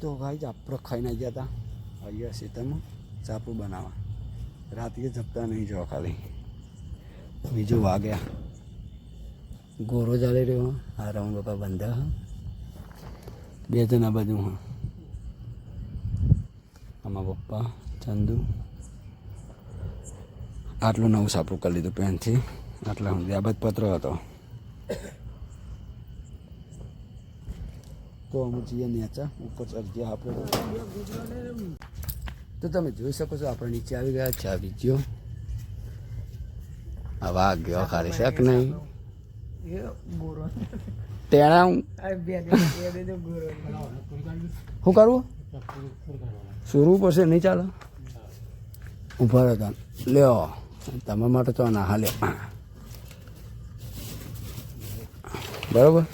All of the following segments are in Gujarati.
તો ભાઈ આપણે ખાઈને આવી ગયા હતા અહીંયા સીતામાં ચાપુ બનાવવા રાત્રે જપતા નહીં જો ખાલી બીજું વાગ્યા ગોરો ચાલી રહ્યો આ રાઉન્ડ બાપા બંધા હા બે જણા બાજુ હા આમાં પપ્પા ચંદુ આટલું નવું સાપરું કરી લીધું પેનથી આટલા સુધી આ પત્ર હતો તો અમુક જઈએ નેચા ઉપર ચડજે આપણે તો તમે જોઈ શકો છો આપણે નીચે આવી ગયા ચા બીજો આ વાઘ ગયો ખાલી શક નહીં તેણા શું કરવું સુરવું પડશે નહીં ચાલે ઉભા હતા લ્યો તમારા માટે તો ના હાલે બરોબર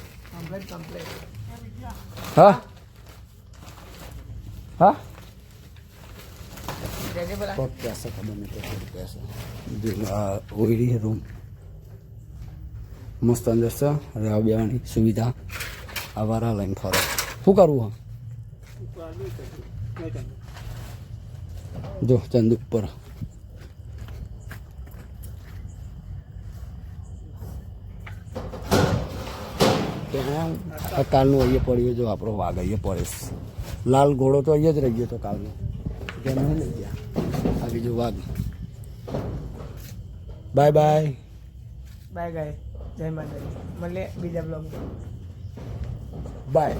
હા હા પૈસા ખબર નહીં પૈસા ઓઈડી રૂમ મસ્ત અંદર છે રહેવા બેવાની સુવિધા આવારા લઈને ફરો શું કરવું હા જો ચંદ ઉપર કાલનું અહીંયા પડ્યો જો આપણો વાઘ અહીંયા પડે લાલ ઘોડો તો અહીંયા જ રહી ગયો તો કાલનો ત્યાં નહીં લઈ ગયા આ બીજું વાઘ બાય બાય બાય ગાય જય માતાજી મળીએ બીજા બ્લોગ બાય